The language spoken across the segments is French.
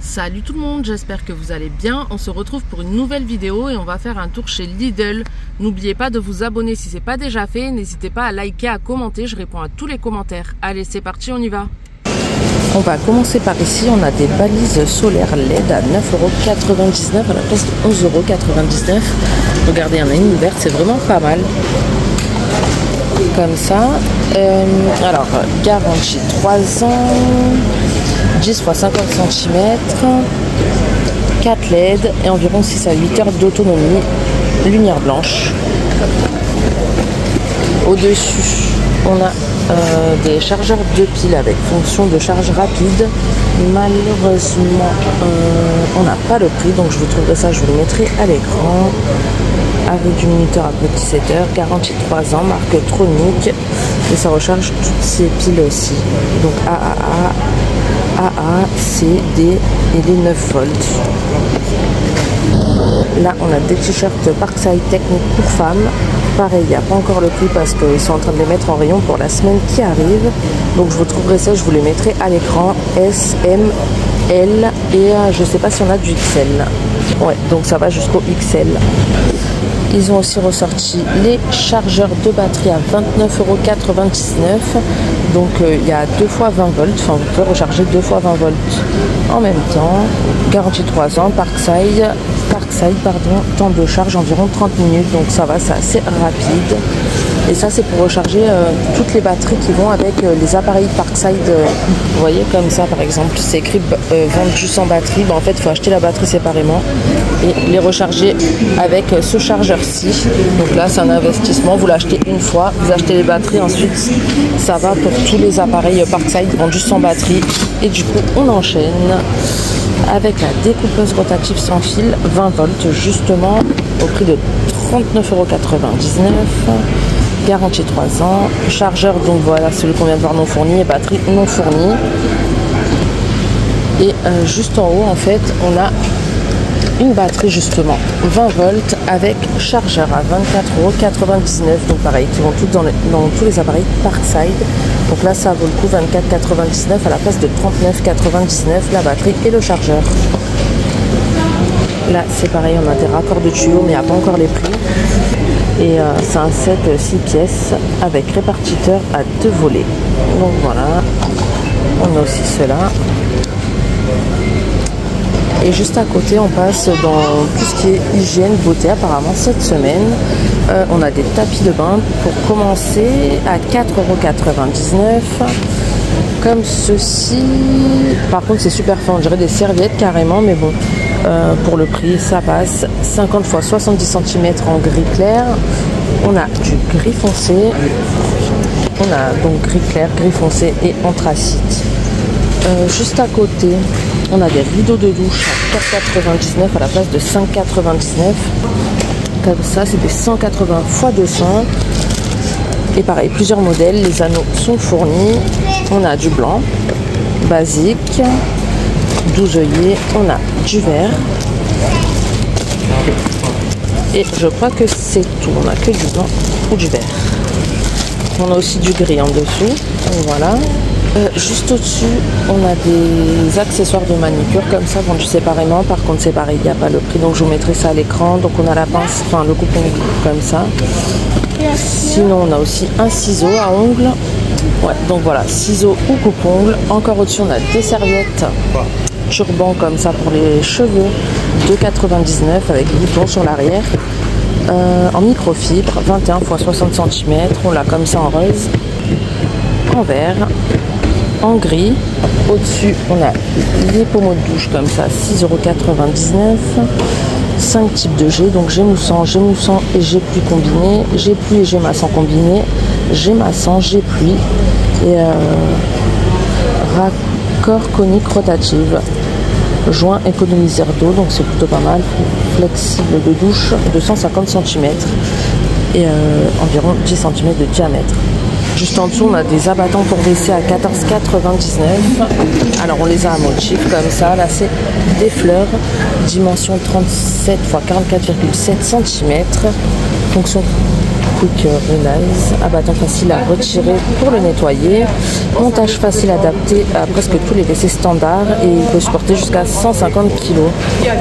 Salut tout le monde, j'espère que vous allez bien. On se retrouve pour une nouvelle vidéo et on va faire un tour chez Lidl. N'oubliez pas de vous abonner si ce n'est pas déjà fait. N'hésitez pas à liker, à commenter, je réponds à tous les commentaires. Allez, c'est parti, on y va. On va commencer par ici, on a des balises solaires LED à 9,99 € à la place de 11,99 €. Regardez, il y en a une ouverte, c'est vraiment pas mal. Comme ça. Alors, garantie 3 ans, 10 x 50 cm, 4 LED et environ 6 à 8 heures d'autonomie, lumière blanche. Au-dessus, on a des chargeurs de piles avec fonction de charge rapide. Malheureusement, on n'a pas le prix, donc je vous trouverai ça, je vous le mettrai à l'écran. Avec du minuteur après 17 heures, garantie 3 ans, marque Tronic, et ça recharge toutes ces piles aussi. Donc AA, C, D et les 9 volts. Là, on a des t-shirts Parkside Technique pour femmes. Pareil, il n'y a pas encore le prix parce qu'ils sont en train de les mettre en rayon pour la semaine qui arrive. Donc je vous trouverai ça, je vous les mettrai à l'écran. S, M, L et je ne sais pas si on a du XL. Ouais, donc ça va jusqu'au XL. Ils ont aussi ressorti les chargeurs de batterie à 29,99 €. Donc il y a 2 fois 20 volts. Enfin, vous pouvez recharger 2 fois 20 volts en même temps. Garantie 3 ans, Parkside, temps de charge environ 30 minutes. Donc ça va, c'est assez rapide. Et ça, c'est pour recharger toutes les batteries qui vont avec les appareils Parkside. Vous voyez, comme ça, par exemple, c'est écrit vendu sans batterie. En fait, il faut acheter la batterie séparément et les recharger avec ce chargeur-ci. Donc là, c'est un investissement. Vous l'achetez une fois, vous achetez les batteries. Ensuite, ça va pour tous les appareils Parkside vendus sans batterie. Et du coup, on enchaîne avec la découpeuse rotative sans fil 20 volts, justement, au prix de 39,99 €. Garantie 3 ans, chargeur, donc voilà, celui qu'on vient de voir non fourni, et batterie non fournie. Et juste en haut, en fait, on a une batterie justement 20 volts avec chargeur à 24,99 €. Donc pareil, qui vont toutes dans tous les appareils Parkside. Donc là, ça vaut le coup, 24,99 € à la place de 39,99 € la batterie et le chargeur. Là, c'est pareil, on a des raccords de tuyaux, mais il n'y a pas encore les prix. Et c'est un set 6 pièces avec répartiteur à 2 volets. Donc voilà, on a aussi cela. Et juste à côté, on passe dans tout ce qui est hygiène, beauté. Apparemment, cette semaine, on a des tapis de bain pour commencer à 4,99 €. Comme ceci. Par contre, c'est super fin. On dirait des serviettes carrément, mais bon. Pour le prix, ça passe. 50 x 70 cm en gris clair. On a du gris foncé. On a donc gris clair, gris foncé et anthracite. Juste à côté, on a des rideaux de douche à 4,99 € à la place de 5,99 €. Comme ça, c'est des 180 x 200. Et pareil, plusieurs modèles. Les anneaux sont fournis. On a du blanc, basique, 12 œillets, on a du vert et je crois que c'est tout, on n'a que du blanc ou du vert. On a aussi du gris en dessous, voilà. Juste au-dessus, on a des accessoires de manicure comme ça vendus séparément. Par contre, c'est pareil, il n'y a pas le prix, donc je vous mettrai ça à l'écran. Donc on a la pince, enfin le coupe-ongles comme ça. Sinon, on a aussi un ciseau à ongles. Ouais, donc voilà, ciseaux ou coupe-ongles. Encore au-dessus, on a des serviettes turban comme ça pour les cheveux, 2,99 € avec boutons sur l'arrière, en microfibre, 21 x 60 cm. On l'a comme ça en rose, en vert, en gris. Au-dessus, on a les pommeaux de douche comme ça, 6,99 €. 5 types de G, donc G moussant et G pluie combiné, G pluie et G massant combiné, G massant, G pluie et raccord conique rotative, joint économiseur d'eau, donc c'est plutôt pas mal, flexible de douche, 250 cm et environ 10 cm de diamètre. Juste en dessous, on a des abattants pour WC à 14,99 €. Alors on les a à motif comme ça. Là, c'est des fleurs, dimension 37 x 44,7 cm, fonction Quick Release, abattant facile à retirer pour le nettoyer, montage facile adapté à presque tous les WC standards et il peut supporter jusqu'à 150 kg.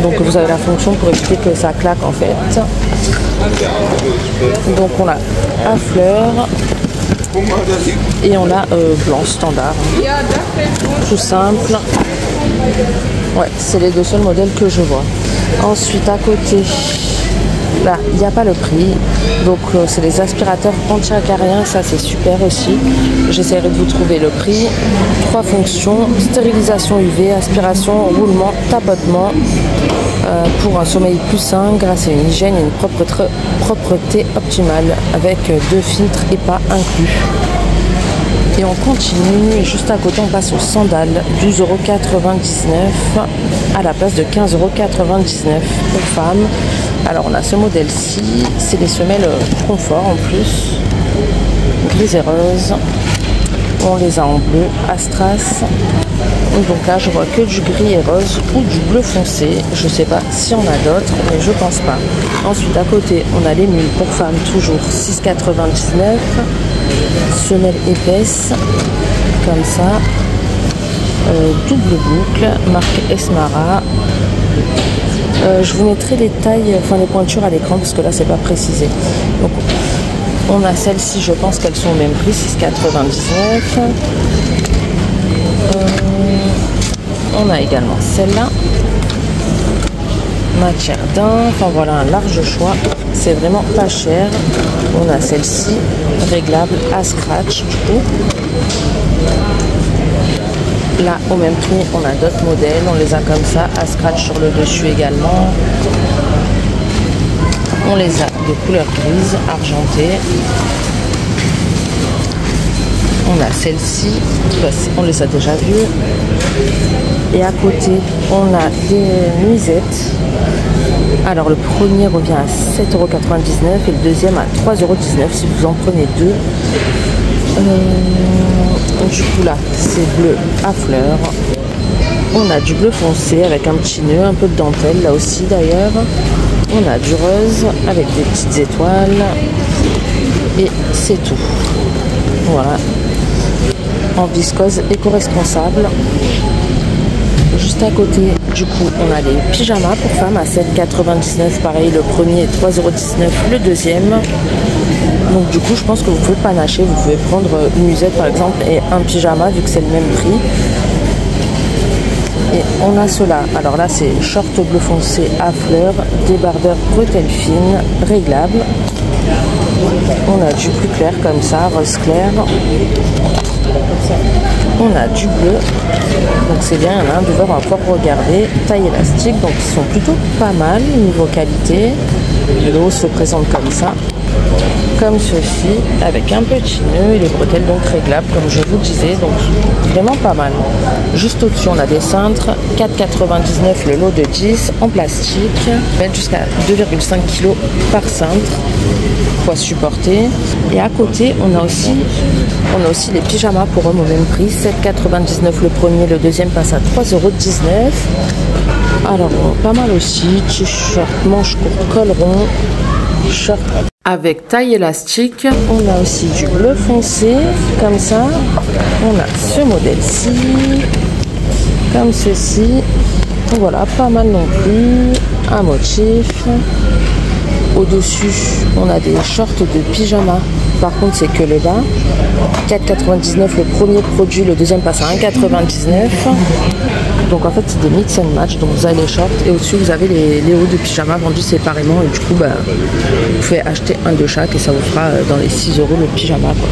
Donc vous avez la fonction pour éviter que ça claque en fait. Donc on a à fleurs et on a blanc standard, tout simple. Ouais, c'est les deux seuls modèles que je vois. Ensuite à côté, là il n'y a pas le prix, donc c'est les aspirateurs anti-acariens, ça c'est super aussi. J'essaierai de vous trouver le prix. 3 fonctions, stérilisation UV, aspiration, roulement, tapotement, pour un sommeil plus sain grâce à une hygiène et une propreté optimale avec 2 filtres et pas inclus. Et on continue, et juste à côté on passe aux sandales, 12,99 € à la place de 15,99 € pour femmes. Alors on a ce modèle-ci, c'est les semelles confort en plus, gris et rose. On les a en bleu, Astras. Donc là je vois que du gris et rose ou du bleu foncé. Je sais pas si on a d'autres, mais je pense pas. Ensuite à côté on a les mules pour femmes, toujours 6,99 €. Semelle épaisse, comme ça. Double boucle, marque Esmara. Je vous mettrai les tailles, enfin les pointures à l'écran parce que là c'est pas précisé. Donc on a celles-ci, je pense qu'elles sont au même prix, 6,99 €. On a également celle-là, matière daim, enfin voilà un large choix, c'est vraiment pas cher. On a celle-ci, réglable à scratch du coup. Là au même prix on a d'autres modèles, on les a comme ça, à scratch sur le dessus également. On les a de couleur grise, argentée. On a celle-ci, on les a déjà vues. Et à côté, on a des nuisettes. Alors le premier revient à 7,99 € et le deuxième à 3,19 € si vous en prenez 2. Du coup là, c'est bleu à fleurs. On a du bleu foncé avec un petit nœud, un peu de dentelle là aussi d'ailleurs. On a du rose avec des petites étoiles. Et c'est tout. Voilà. En viscose éco-responsable. Juste à côté, du coup, on a les pyjamas pour femmes à 7,99 €. Pareil, le premier est 3,19 €, le deuxième. Donc du coup, je pense que vous pouvez panacher. Vous pouvez prendre une nuisette par exemple et un pyjama vu que c'est le même prix. Et on a cela. Alors là, c'est short bleu foncé à fleurs, débardeur bretelles fines, réglable. On a du plus clair comme ça, rose clair. On a du bleu, donc c'est bien, il y en a un devant, on va pouvoir regarder. Taille élastique, donc ils sont plutôt pas mal niveau qualité. Le haut se présente comme ça, comme ceci, avec un petit nœud et les bretelles donc réglables comme je vous disais, donc vraiment pas mal. Juste au-dessus on a des cintres, 4,99 € le lot de 10 en plastique, mettre jusqu'à 2,5 kg par cintre, poids supporté. Et à côté on a aussi les pyjamas pour hommes au même prix, 7,99 € le premier, le deuxième passe à 3,19 €. Alors pas mal aussi, t-shirt, manche courte, col rond, short avec taille élastique. On a aussi du bleu foncé comme ça. On a ce modèle-ci comme ceci. Voilà, pas mal non plus. Un motif. Au-dessus, on a des shorts de pyjama. Par contre, c'est que le bas. 4,99 € le premier produit, le deuxième passe à 1,99 €. Donc en fait, c'est des mix and match. Donc vous avez les shorts et au-dessus, vous avez les hauts de pyjama vendus séparément. Et du coup, vous pouvez acheter un de chaque et ça vous fera dans les 6 € le pyjama, quoi.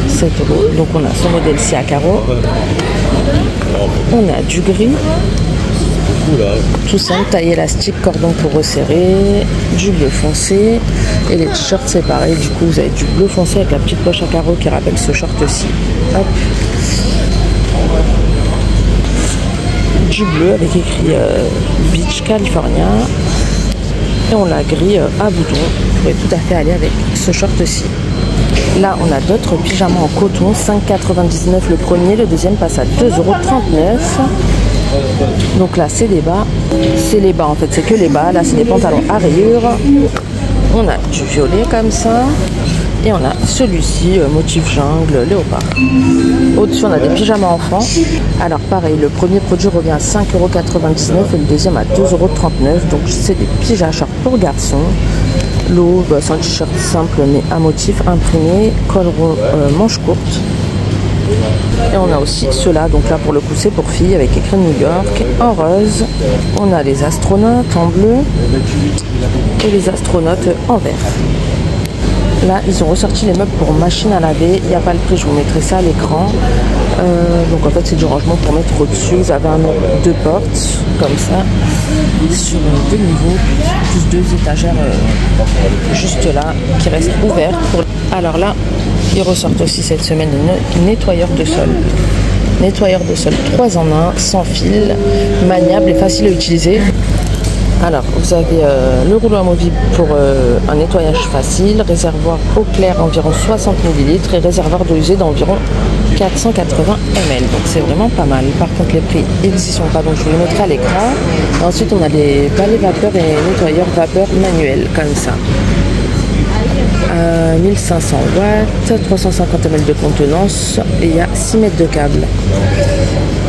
7 €. Donc on a ce modèle-ci à carreaux. On a du gris. Tout simple, taille élastique, cordon pour resserrer, du bleu foncé et les t-shirts c'est pareil, du coup vous avez du bleu foncé avec la petite poche à carreaux qui rappelle ce short-ci. Hop. Du bleu avec écrit Beach California et on l'a gris à boutons, vous pouvez tout à fait aller avec ce short-ci. Là on a d'autres pyjamas en coton, 5,99 € le premier, le deuxième passe à 2,39 €. Donc là c'est des bas, c'est les bas en fait, c'est que les bas. Là c'est des pantalons à rayures. On a du violet comme ça, Et on a celui-ci, motif jungle, léopard. Au-dessus, on a des pyjamas enfants. Alors pareil, le premier produit revient à 5,99 € et le deuxième à 2,39 €. Donc c'est des pyjamas shorts pour garçons. L'eau, c'est un t-shirt simple mais à motif imprimé, col rond, manche courte. Et on a aussi ceux-là, donc là pour le coup c'est pour filles avec écrit New York en rose. On a les astronautes en bleu et les astronautes en vert. Là ils ont ressorti les meubles pour machine à laver, il n'y a pas le prix, je vous mettrai ça à l'écran. Donc en fait c'est du rangement pour mettre au-dessus. Vous avez deux portes comme ça sur deux niveaux, plus deux étagères juste là qui restent ouvertes. Alors là ils ressortent aussi cette semaine un nettoyeur de sol. Nettoyeur de sol 3 en 1, sans fil, maniable et facile à utiliser. Alors vous avez le rouleau amovible pour un nettoyage facile, réservoir eau claire environ 60 ml et réservoir d'eau usée d'environ 480 ml. Donc c'est vraiment pas mal. Par contre les prix n'existent pas, donc je vous les mettrai à l'écran. Ensuite on a les balais vapeur et nettoyeurs vapeur manuel comme ça. 1500 watts, 350 ml de contenance et il y a 6 mètres de câble.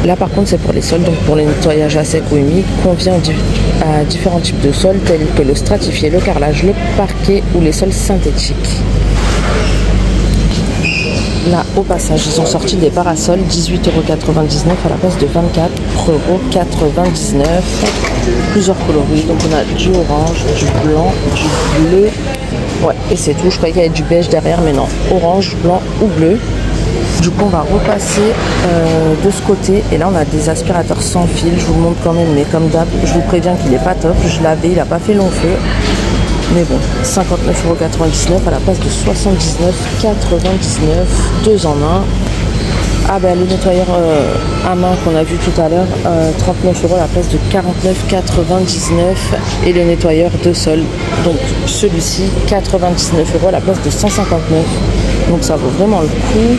Là par contre c'est pour les sols, donc pour les nettoyages à sec ou humide, convient à différents types de sols tels que le stratifié, le carrelage, le parquet ou les sols synthétiques. Là au passage ils ont sorti des parasols 18,99 € à la place de 24,99 €. Plusieurs coloris, donc on a du orange, du blanc, du bleu. Ouais, et c'est tout. Je croyais qu'il y avait du beige derrière, mais non. Orange, blanc ou bleu. Du coup, on va repasser de ce côté. Et là, on a des aspirateurs sans fil. Je vous le montre quand même, mais comme d'hab, je vous préviens qu'il n'est pas top. Je l'avais, il n'a pas fait long feu. Mais bon, 59,99 € à la place de 79,99 €, 2 en 1. Ah ben le nettoyeur à main qu'on a vu tout à l'heure, 39 € à la place de 49,99 € et le nettoyeur de sol, donc celui-ci 99 € à la place de 159 €, donc ça vaut vraiment le coup.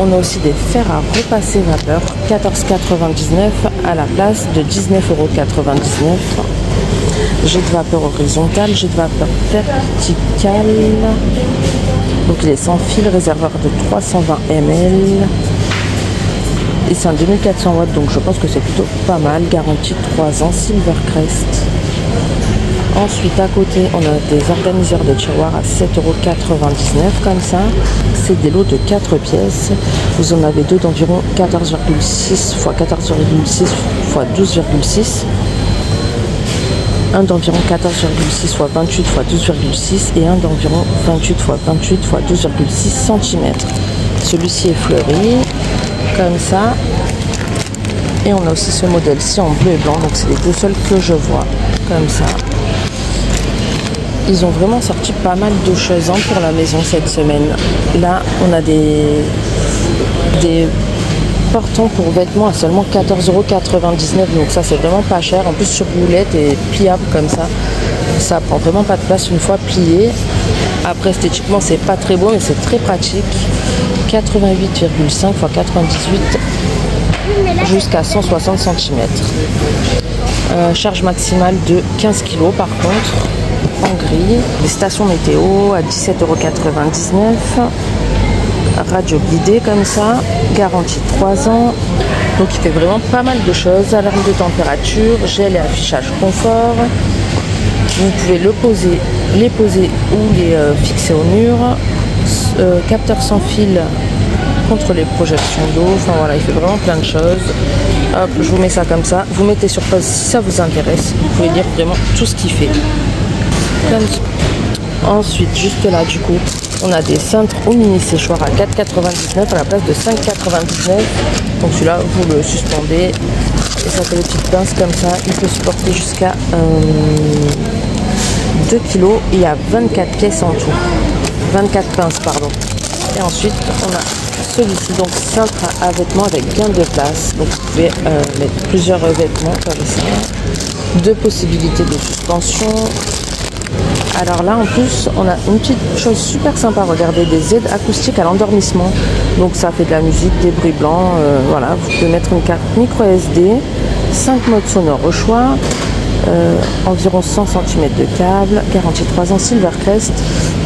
On a aussi des fers à repasser vapeur, 14,99 € à la place de 19,99 €. Jet de vapeur horizontal, jet de vapeur vertical, donc il est sans fil, réservoir de 320 ml. Et c'est un 2400 watts, donc je pense que c'est plutôt pas mal. Garantie 3 ans, Silvercrest. Ensuite, à côté, on a des organiseurs de tiroirs à 7,99 € comme ça. C'est des lots de 4 pièces. Vous en avez deux d'environ 14,6 x 14,6 x 12,6. Un d'environ 14,6 x 28 x 12,6 et un d'environ 28 x 28 x 12,6 cm. Celui-ci est fleuri, comme ça. Et on a aussi ce modèle-ci en bleu et blanc, donc c'est les deux seuls que je vois, comme ça. Ils ont vraiment sorti pas mal de choses pour la maison cette semaine. Là, on a des portants pour vêtements à seulement 14,99 €, donc ça c'est vraiment pas cher. En plus sur roulette et pliable comme ça, ça prend vraiment pas de place une fois plié. Après esthétiquement c'est pas très beau, mais c'est très pratique. 88,5 x 98 jusqu'à 160 cm. Charge maximale de 15 kg par contre, en gris. Les stations météo à 17,99 €. Radio guidée comme ça, garantie 3 ans. Donc il fait vraiment pas mal de choses. Alarme de température, gel et affichage confort. Vous pouvez les poser ou les fixer au mur. Capteur sans fil contre les projections d'eau. Enfin voilà, il fait vraiment plein de choses. Hop, je vous mets ça comme ça. Vous mettez sur pause si ça vous intéresse. Vous pouvez lire vraiment tout ce qu'il fait. Ensuite, juste là, du coup, on a des cintres au mini séchoir à 4,99 € à la place de 5,99 €. Donc celui-là, vous le suspendez et ça fait des petites pinces comme ça. Il peut supporter jusqu'à 2 kg. Il y a 24 pièces en tout. 24 pinces, pardon. Et ensuite, on a celui-ci, donc cintre à vêtements avec gain de place. Donc vous pouvez mettre plusieurs vêtements comme ça. Deux possibilités de suspension. Alors là en plus on a une petite chose super sympa, regardez, des aides acoustiques à l'endormissement. Donc ça fait de la musique, des bruits blancs, voilà. Vous pouvez mettre une carte micro SD, 5 modes sonores au choix, environ 100 cm de câble, garantie 3 ans Silvercrest.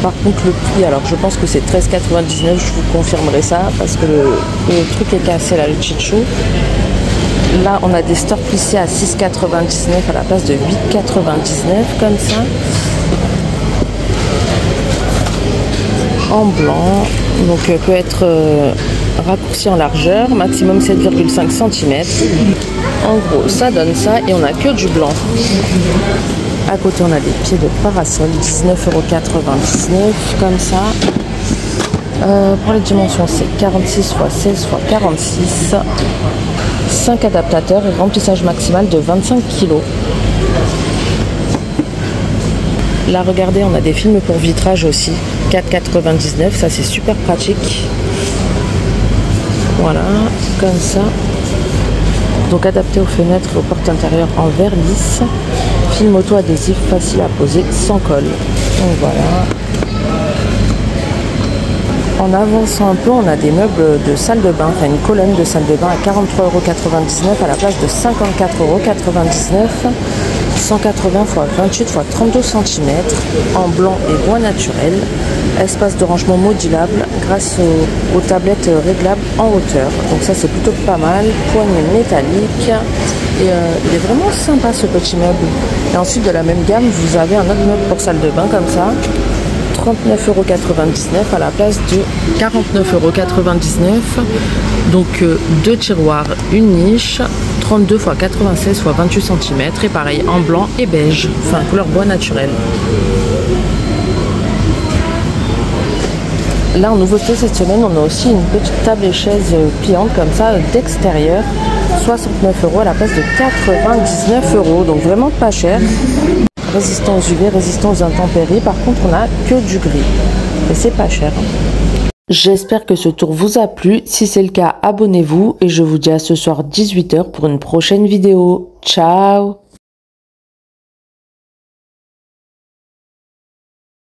Par contre le prix, alors je pense que c'est 13,99, je vous confirmerai ça parce que le truc est cassé là, le chicho. Là on a des stores plissés à 6,99 à la place de 8,99 comme ça. En blanc, donc peut être raccourci en largeur, maximum 7,5 cm. En gros ça donne ça et on n'a que du blanc. À côté on a des pieds de parasol, 19,99 € comme ça. Pour les dimensions c'est 46 x 16 x 46, 5 adaptateurs et remplissage maximal de 25 kg. Là regardez, on a des films pour vitrage aussi, 4,99 €, ça c'est super pratique. Voilà, comme ça. Donc adapté aux fenêtres et aux portes intérieures en verre lisse. Film auto-adhésif facile à poser sans colle. Donc voilà. En avançant un peu, on a des meubles de salle de bain, enfin une colonne de salle de bain à 43,99 € à la place de 54,99 €. 180 x 28 x 32 cm en blanc et bois naturel. Espace de rangement modulable grâce aux tablettes réglables en hauteur. Donc ça c'est plutôt pas mal. Poignée métallique. Et il est vraiment sympa ce petit meuble. Et ensuite de la même gamme, vous avez un autre meuble pour salle de bain comme ça. 39,99 € à la place de 49,99 €. Donc deux tiroirs, une niche, 32 x 96 x 28 cm et pareil en blanc et beige, enfin couleur bois naturel. Là en nouveauté cette semaine on a aussi une petite table et chaise pliante comme ça d'extérieur, 69 € à la place de 99 €, donc vraiment pas cher. Résistant aux UV, résistant aux intempéries. Par contre, on a que du gris. Et c'est pas cher. J'espère que ce tour vous a plu. Si c'est le cas, abonnez-vous. Et je vous dis à ce soir 18 h pour une prochaine vidéo. Ciao!